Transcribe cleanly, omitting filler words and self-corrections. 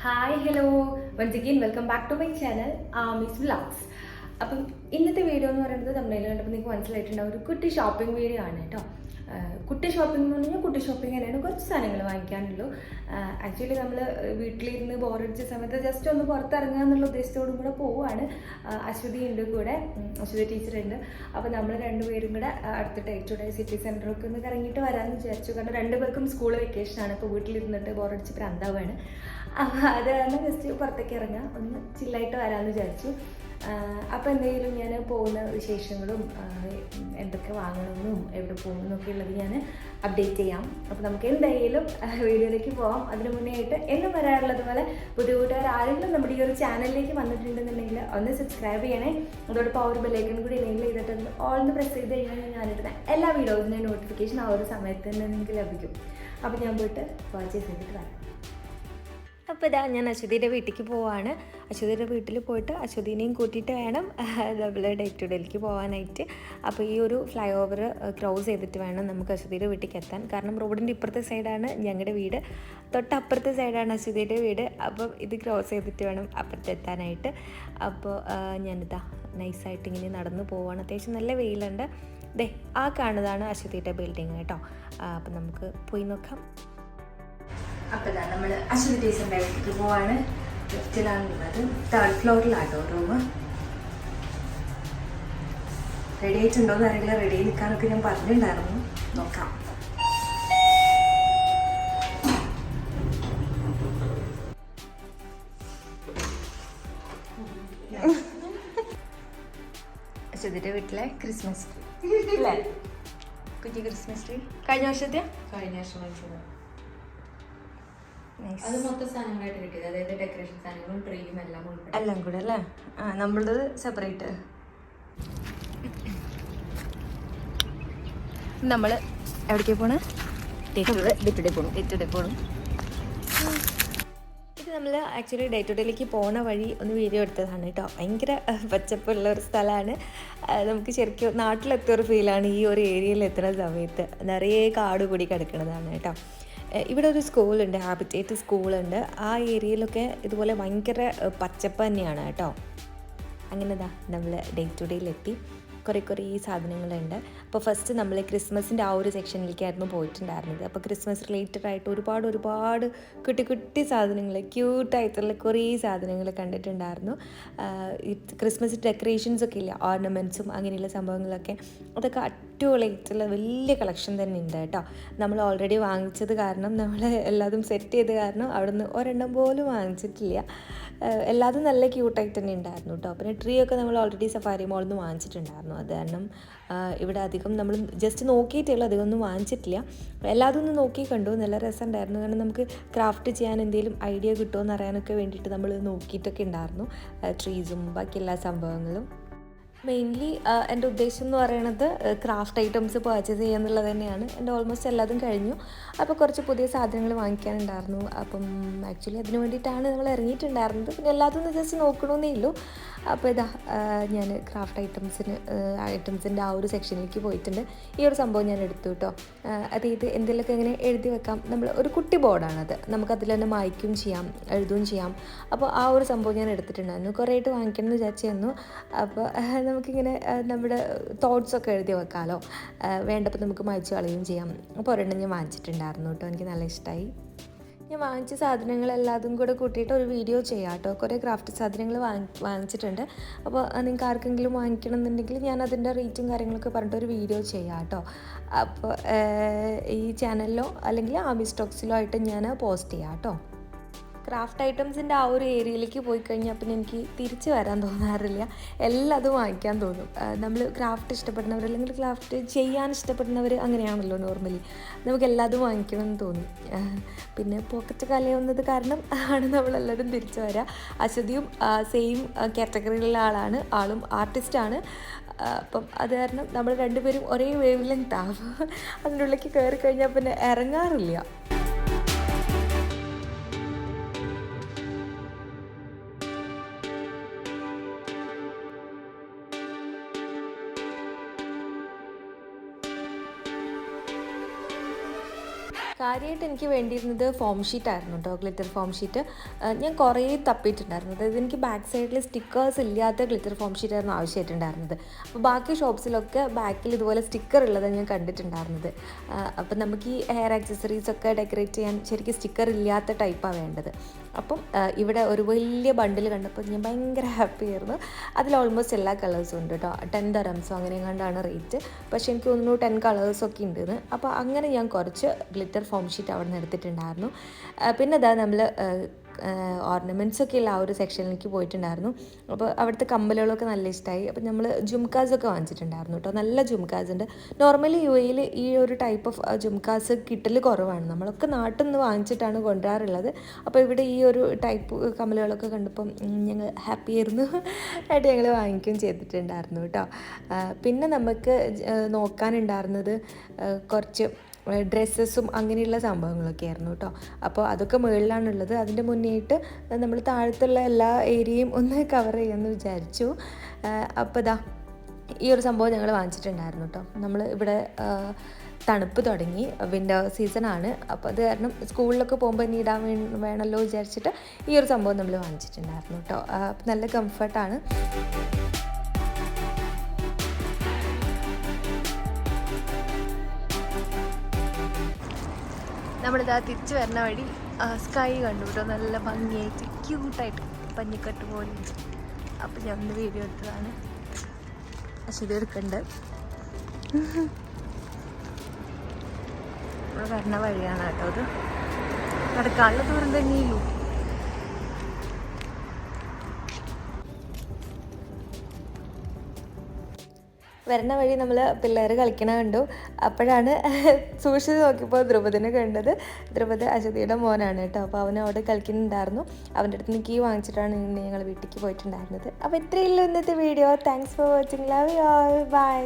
Hi hello once again welcome back to my channel Aami's vlogs. അപ്പം ഇന്നത്തെ video എന്ന് പറയുന്നത് തമിഴിൽ കണ്ടപ്പോൾ നിങ്ങൾക്ക് മനസ്സിലായിട്ടുണ്ടാവും, ഒരു കുട്ടി ഷോപ്പിംഗ് വീഡിയോ ആണ് കേട്ടോ. കുട്ടി ഷോപ്പിംഗ് എന്ന് പറഞ്ഞാൽ കുട്ടി ഷോപ്പിംഗ് തന്നെയാണ്, കുറച്ച് സാധനങ്ങൾ വാങ്ങിക്കാനുള്ളൂ. ആക്ച്വലി നമ്മൾ വീട്ടിലിരുന്ന് ബോറടിച്ച സമയത്ത് ജസ്റ്റ് ഒന്ന് പുറത്തിറങ്ങുക എന്നുള്ള ഉദ്ദേശത്തോടും കൂടെ പോവുകയാണ്. അശ്വതി ഉണ്ട് കൂടെ, അശ്വതി ടീച്ചറുണ്ട്. അപ്പോൾ നമ്മൾ രണ്ടുപേരും കൂടെ അടുത്ത ഡേ ടു ഡേ സിറ്റി സെൻറ്ററൊക്കെ ഒന്ന് കറങ്ങിയിട്ട് വരാമെന്ന് വിചാരിച്ചു. കാരണം രണ്ടുപേർക്കും സ്കൂൾ വെക്കേഷനാണ്. ഇപ്പോൾ വീട്ടിലിരുന്നിട്ട് ബോറടിച്ച് പ്രാന്താവാണ്. അപ്പോൾ അത് കാരണം ജസ്റ്റ് പുറത്തേക്ക് ഇറങ്ങാം, ഒന്ന് ചില്ലായിട്ട് വരാമെന്ന് വിചാരിച്ചു. അപ്പോൾ എന്തെങ്കിലും ഞാൻ പോകുന്ന വിശേഷങ്ങളും എന്തൊക്കെ വാങ്ങണമെന്നും എവിടെ പോകുമെന്നൊക്കെ ഉള്ളത് ഞാൻ അപ്ഡേറ്റ് ചെയ്യാം. അപ്പോൾ നമുക്ക് എന്തായാലും വീഡിയോയിലേക്ക് പോകാം. അതിന് മുന്നേ ആയിട്ട് എന്നും വരാറുള്ളത് പോലെ പുതിയ കൂട്ടുകാർ ആരെങ്കിലും നമ്മുടെ ഈ ഒരു ചാനലിലേക്ക് വന്നിട്ടുണ്ടെന്നുണ്ടെങ്കിൽ ഒന്ന് സബ്സ്ക്രൈബ് ചെയ്യണേ. അതോടൊപ്പം ആ ഒരു ബെല്ലൈക്കൺ കൂടി എനേബിൾ ചെയ്തിട്ട് ഓൾ ഒന്ന് പ്രസ് ചെയ്ത് കഴിഞ്ഞാൽ ഞാനിടുന്ന എല്ലാ വീഡിയോസിൻ്റെയും നോട്ടിഫിക്കേഷൻ ആ ഒരു സമയത്ത് തന്നെ നിങ്ങൾക്ക് ലഭിക്കും. അപ്പോൾ ഞാൻ പോയിട്ട് പർച്ചേസ് ചെയ്തിട്ട് വരാം. അപ്പോൾ ഇതാ ഞാൻ അശ്വതിയുടെ വീട്ടിലേക്ക് പോവാണ്. അശ്വതിയുടെ വീട്ടിൽ പോയിട്ട് അശ്വതിനെയും കൂട്ടിയിട്ട് വേണം നമ്മൾ ഡേ ടു ഡേയിലേക്ക് പോകാനായിട്ട്. അപ്പോൾ ഈ ഒരു ഫ്ലൈ ഓവർ ക്രോസ് ചെയ്തിട്ട് വേണം നമുക്ക് അശ്വതിയുടെ വീട്ടിലേക്ക് എത്താൻ. കാരണം റോഡിൻ്റെ ഇപ്പുറത്തെ സൈഡാണ് ഞങ്ങളുടെ വീട്, തൊട്ടപ്പുറത്തെ സൈഡാണ് അശ്വതിയുടെ വീട്. അപ്പം ഇത് ക്രോസ് ചെയ്തിട്ട് വേണം അപ്പുറത്ത് എത്താനായിട്ട്. അപ്പോൾ ഞാനിതാ നൈസായിട്ട് ഇങ്ങനെ നടന്നു പോവാണ്. അത്യാവശ്യം നല്ല വെയിലുണ്ട്. ദേ ആ കാണുന്നതാണ് അശ്വതിയുടെ ബിൽഡിങ് കേട്ടോ. അപ്പം നമുക്ക് പോയി നോക്കാം. അപ്പോൾ ഇതാ നമ്മൾ അശ്വതി ടീച്ചറിൻ്റെ വീട്ടിലേക്ക് പോവാണ്. ലെഫ്റ്റിലാണുള്ളത്, 3rd ഫ്ലോറിലാട്ടോ റൂം. റെഡി ആയിട്ടുണ്ടോയെന്ന് അറിയില്ല, റെഡി നിൽക്കാനൊക്കെ ഞാൻ പറഞ്ഞിട്ടുണ്ടായിരുന്നു, നോക്കാം. അശ്വതിയുടെ വീട്ടിലെ ക്രിസ്മസ് ട്രീ അല്ലേ, കുഞ്ഞു ക്രിസ്മസ് ട്രീ. കഴിഞ്ഞ വർഷം വാങ്ങിച്ചത്. അത് മൊത്തം സാധനങ്ങളായിട്ട് കിട്ടിയത്, അതായത് ഡെക്കറേഷൻ സാധനങ്ങളും ട്രീയും എല്ലാം കൂടെ അല്ലേ. നമ്മളുടെ സെപ്പറേറ്റ്. നമ്മൾ എവിടേക്ക് പോണേ? ഡേ ടു ഡേ പോകണം. ഇത് നമ്മൾ ആക്ച്വലി ഡേ ടു ഡേയിലേക്ക് പോണ വഴി ഒന്ന് വീഡിയോ എടുത്തതാണ് കേട്ടോ. ഭയങ്കര പച്ചപ്പുള്ള ഒരു സ്ഥലമാണ്. നമുക്ക് ശരിക്കും നാട്ടിലെത്തിയ ഒരു ഫീലാണ് ഈ ഒരു ഏരിയയിൽ എത്തുന്ന സമയത്ത്. നിറയെ കാട് കൂടി കിടക്കുന്നതാണ് കേട്ടോ. ഇവിടെ ഒരു സ്കൂളുണ്ട്, ഹാബിറ്റേറ്റ് സ്കൂളുണ്ട്. ആ ഏരിയയിലൊക്കെ ഇതുപോലെ ഭയങ്കര പച്ചപ്പ് തന്നെയാണ് കേട്ടോ. അങ്ങനെതാ നമ്മൾ ഡേ ടു ഡേയിലെത്തി. കുറേ സാധനങ്ങളുണ്ട്. അപ്പോൾ ഫസ്റ്റ് നമ്മൾ ക്രിസ്മസിൻ്റെ ആ ഒരു സെക്ഷനിലേക്കായിരുന്നു പോയിട്ടുണ്ടായിരുന്നത്. അപ്പോൾ ക്രിസ്മസ് റിലേറ്റഡ് ആയിട്ട് ഒരുപാട് കുട്ടി സാധനങ്ങൾ, ക്യൂട്ടായിട്ടുള്ള കുറേ സാധനങ്ങൾ കണ്ടിട്ടുണ്ടായിരുന്നു. ഈ ക്രിസ്മസ് ഡെക്കറേഷൻസൊക്കെ ഇല്ല, ഓർണമെൻറ്റ്സും അങ്ങനെയുള്ള സംഭവങ്ങളൊക്കെ, അതൊക്കെ അടിപൊളിയായിട്ടുള്ള വലിയ കളക്ഷൻ തന്നെ ഉണ്ട് കേട്ടോ. നമ്മൾ ഓൾറെഡി വാങ്ങിച്ചത് കാരണം, നമ്മൾ എല്ലാതും സെറ്റ് ചെയ്ത് കാരണം അവിടെ നിന്ന് ഒരെണ്ണം പോലും വാങ്ങിച്ചിട്ടില്ല. എല്ലാതും നല്ല ക്യൂട്ടായിട്ട് തന്നെ ഉണ്ടായിരുന്നു കേട്ടോ. പിന്നെ ട്രീ ഒക്കെ നമ്മൾ ഓൾറെഡി സഫാരി മോളിൽ നിന്ന് വാങ്ങിച്ചിട്ടുണ്ടായിരുന്നു. അത് കാരണം ഇവിടെ അധികം നമ്മൾ ജസ്റ്റ് നോക്കിയിട്ടുള്ളൂ, അധികം ഒന്നും വാങ്ങിച്ചിട്ടില്ല. എല്ലാതും ഒന്ന് നോക്കി കണ്ടു, നല്ല രസമുണ്ടായിരുന്നു. കാരണം നമുക്ക് ക്രാഫ്റ്റ് ചെയ്യാൻ എന്തെങ്കിലും ഐഡിയ കിട്ടുമോ എന്ന് അറിയാനൊക്കെ വേണ്ടിയിട്ട് നമ്മൾ നോക്കിയിട്ടൊക്കെ ഉണ്ടായിരുന്നു, ട്രീസും ബാക്കി എല്ലാ സംഭവങ്ങളും. മെയിൻലി എൻ്റെ ഉദ്ദേശം എന്ന് പറയുന്നത് ക്രാഫ്റ്റ് ഐറ്റംസ് പർച്ചേസ് ചെയ്യുക എന്നുള്ളത് തന്നെയാണ്. എൻ്റെ ഓൾമോസ്റ്റ് എല്ലാതും കഴിഞ്ഞു. അപ്പോൾ കുറച്ച് പുതിയ സാധനങ്ങൾ വാങ്ങിക്കാനുണ്ടായിരുന്നു. അപ്പം ആക്ച്വലി അതിന് വേണ്ടിയിട്ടാണ് നമ്മൾ ഇറങ്ങിയിട്ടുണ്ടായിരുന്നത്. പിന്നെ എല്ലാതും ഒന്ന് ജസ്റ്റ് നോക്കണമെന്നേ ഉള്ളൂ. അപ്പോൾ ഇതാ ഞാൻ ക്രാഫ്റ്റ് ഐറ്റംസിൻ്റെ ആ ഒരു സെക്ഷനിലേക്ക് പോയിട്ടുണ്ട്. ഈ ഒരു സംഭവം ഞാൻ എടുത്തു കേട്ടോ. അതായത് എന്തെങ്കിലുമൊക്കെ ഇങ്ങനെ എഴുതി വെക്കാം. നമ്മൾ ഒരു കുട്ടി ബോർഡാണത്, നമുക്കതിൽ തന്നെ മായ്ക്കും ചെയ്യാം, എഴുതുകയും ചെയ്യാം. അപ്പോൾ ആ ഒരു സംഭവം ഞാൻ എടുത്തിട്ടുണ്ടായിരുന്നു. കുറേ ആയിട്ട് വാങ്ങിക്കണം എന്ന് വിചാരിച്ചിരുന്നു. അപ്പോൾ നമുക്കിങ്ങനെ നമ്മുടെ തോട്ട്സൊക്കെ എഴുതി വെക്കാമല്ലോ, വേണ്ടപ്പോൾ നമുക്ക് മായ്ച്ച് കളയുകയും ചെയ്യാം. അപ്പോൾ ഒരെണ്ണം ഞാൻ വാങ്ങിച്ചിട്ടുണ്ടായിരുന്നു കേട്ടോ. എനിക്ക് നല്ല ഇഷ്ടമായി. ഞാൻ വാങ്ങിച്ച സാധനങ്ങളെല്ലാതും കൂടെ കൂട്ടിയിട്ട് ഒരു വീഡിയോ ചെയ്യാം കേട്ടോ. കുറേ ക്രാഫ്റ്റ് സാധനങ്ങൾ വാങ്ങിച്ചിട്ടുണ്ട്. അപ്പോൾ നിങ്ങൾക്ക് ആർക്കെങ്കിലും വാങ്ങിക്കണം എന്നുണ്ടെങ്കിൽ ഞാൻ അതിൻ്റെ റേറ്റും കാര്യങ്ങളൊക്കെ പറഞ്ഞിട്ട് ഒരു വീഡിയോ ചെയ്യാം കേട്ടോ. അപ്പോൾ ഈ ചാനലിലോ അല്ലെങ്കിൽ ആമി സ്റ്റോക്സിലോ ആയിട്ട് ഞാൻ പോസ്റ്റ് ചെയ്യാം കേട്ടോ. ക്രാഫ്റ്റ് ഐറ്റംസിൻ്റെ ആ ഒരു ഏരിയയിലേക്ക് പോയി കഴിഞ്ഞാൽ പിന്നെ എനിക്ക് തിരിച്ച് വരാൻ തോന്നാറില്ല, എല്ലാതും വാങ്ങിക്കാൻ തോന്നും. നമ്മൾ ക്രാഫ്റ്റ് ഇഷ്ടപ്പെടുന്നവർ അല്ലെങ്കിൽ ക്രാഫ്റ്റ് ചെയ്യാൻ ഇഷ്ടപ്പെടുന്നവർ അങ്ങനെയാണല്ലോ നോർമലി, നമുക്ക് എല്ലാതും വാങ്ങിക്കണം എന്ന് തോന്നും. പിന്നെ പോക്കറ്റ് കലയാവുന്നത് കാരണം ആണ് നമ്മളെല്ലാവരും തിരിച്ചു വരിക. അശ്വതിയും സെയിം കാറ്റഗറിയിലുള്ള ആളാണ്, ആളും ആർട്ടിസ്റ്റാണ്. അപ്പം അത് കാരണം നമ്മൾ രണ്ടുപേരും ഒരേ വേവ് ലെങ്ത് ആവും. അതിൻ്റെ ഉള്ളിലേക്ക് കയറി കഴിഞ്ഞാൽ പിന്നെ ഇറങ്ങാറില്ല. കാര്യമായിട്ട് എനിക്ക് വേണ്ടിയിരുന്നത് ഫോം ഷീറ്റ് ആയിരുന്നു കേട്ടോ, ഗ്ലിറ്റർ ഫോം ഷീറ്റ്. ഞാൻ കുറേ തപ്പിയിട്ടുണ്ടായിരുന്നു. അതായത് എനിക്ക് ബാക്ക് സൈഡിൽ സ്റ്റിക്കേഴ്സ് ഇല്ലാത്ത ഗ്ലിറ്റർ ഫോം ഷീറ്റായിരുന്നു ആവശ്യമായിട്ടുണ്ടായിരുന്നത്. അപ്പോൾ ബാക്കി ഷോപ്സിലൊക്കെ ബാക്കിൽ ഇതുപോലെ സ്റ്റിക്കർ ഉള്ളതാണ് ഞാൻ കണ്ടിട്ടുണ്ടായിരുന്നത്. അപ്പം നമുക്ക് ഈ ഹെയർ ആക്സസറീസൊക്കെ ഡെക്കറേറ്റ് ചെയ്യാൻ ശരിക്കും സ്റ്റിക്കർ ഇല്ലാത്ത ടൈപ്പാണ് വേണ്ടത്. അപ്പം ഇവിടെ ഒരു വലിയ ബണ്ടിൽ കണ്ടപ്പോൾ ഞാൻ ഭയങ്കര ഹാപ്പി ആയിരുന്നു. അതിൽ ഓൾമോസ്റ്റ് എല്ലാ കളേഴ്സും ഉണ്ട് കേട്ടോ. 10 dirhams അങ്ങനെ കണ്ടാണ് റേറ്റ്. പക്ഷേ എനിക്ക് തോന്നുന്നു 10 കളേഴ്സൊക്കെ ഉണ്ടെന്ന്. അപ്പോൾ അങ്ങനെ ഞാൻ കുറച്ച് ഗ്ലിറ്റർ ഫോം ഷീറ്റ് അവിടെ നിന്ന് എടുത്തിട്ടുണ്ടായിരുന്നു. പിന്നെ അതാ നമ്മൾ ഓർണമെൻറ്റ്സൊക്കെ ഉള്ള ആ ഒരു സെക്ഷനിലേക്ക് പോയിട്ടുണ്ടായിരുന്നു. അപ്പോൾ അവിടുത്തെ കമ്മലുകളൊക്കെ നല്ല ഇഷ്ടമായി. അപ്പോൾ നമ്മൾ ജുംക്കാസൊക്കെ വാങ്ങിച്ചിട്ടുണ്ടായിരുന്നു കേട്ടോ. നല്ല ജുംക്കാസ് ഉണ്ട്. നോർമലി UAE ഈ ഒരു ടൈപ്പ് ഓഫ് ജുംക്കാസ് കിട്ടൽ കുറവാണ്. നമ്മളൊക്കെ നാട്ടിൽ നിന്ന് വാങ്ങിച്ചിട്ടാണ് കൊണ്ടുവരാറുള്ളത്. അപ്പോൾ ഇവിടെ ഈ ഒരു ടൈപ്പ് കമ്മലുകളൊക്കെ കണ്ടപ്പം ഞങ്ങൾ ഹാപ്പി ആയിരുന്നു. ആയിട്ട് ഞങ്ങൾ വാങ്ങിക്കുകയും ചെയ്തിട്ടുണ്ടായിരുന്നു കേട്ടോ. പിന്നെ നമുക്ക് നോക്കാനുണ്ടായിരുന്നത് കുറച്ച് ഡ്രസ്സസും അങ്ങനെയുള്ള സംഭവങ്ങളൊക്കെ ആയിരുന്നു കേട്ടോ. അപ്പോൾ അതൊക്കെ മുകളിലാണുള്ളത്. അതിൻ്റെ മുന്നേയിട്ട് നമ്മൾ താഴത്തുള്ള എല്ലാ ഏരിയയും ഒന്ന് കവർ ചെയ്യാമെന്ന് വിചാരിച്ചു. അപ്പോൾ ഇതാ ഈ ഒരു സംഭവം ഞങ്ങൾ വാങ്ങിച്ചിട്ടുണ്ടായിരുന്നു കേട്ടോ. നമ്മൾ ഇവിടെ തണുപ്പ് തുടങ്ങി, വിൻ്റർ സീസണാണ്. അപ്പോൾ അത് കാരണം സ്കൂളിലൊക്കെ പോകുമ്പോൾ ഇനി ഇടാൻ വേണമല്ലോ വിചാരിച്ചിട്ട് ഈ ഒരു സംഭവം നമ്മൾ വാങ്ങിച്ചിട്ടുണ്ടായിരുന്നു കേട്ടോ. നല്ല കംഫർട്ടാണ്. നമ്മളിതാ തിരിച്ച് വരുന്ന വഴി സ്കൈ കണ്ടു കേട്ടോ. നല്ല ഭംഗിയായിട്ട് ക്യൂട്ടായിട്ട് പഞ്ഞിക്കെട്ട് പോലെ. അപ്പം ഞാൻ ഒന്ന് വീഡിയോ എടുത്തതാണ്. ശരി എടുക്കണ്ട്. ഇവിടെ വരുന്ന വഴിയാണ് കേട്ടോ അത്. നടക്കാനുള്ള ദൂരം തന്നെയുള്ളൂ. വരുന്ന വഴി നമ്മൾ പിള്ളേർ കളിക്കണ കണ്ടു. അപ്പോഴാണ് സൂക്ഷിച്ച് നോക്കിയപ്പോൾ ധ്രുവദിനെ കണ്ടത്. ധ്രുവദ് അശ്വതിയുടെ മോനാണ് കേട്ടോ. അപ്പോൾ അവൻ അവിടെ കളിക്കുന്നുണ്ടായിരുന്നു. അവൻ്റെ അടുത്ത് നിന്ന് കീ വാങ്ങിച്ചിട്ടാണ് ഞങ്ങൾ വീട്ടിലേക്ക് പോയിട്ടുണ്ടായിരുന്നത്. അപ്പോൾ ഇത്രയുള്ളൂ ഇന്നത്തെ video. Thanks for watching. Love you all. By.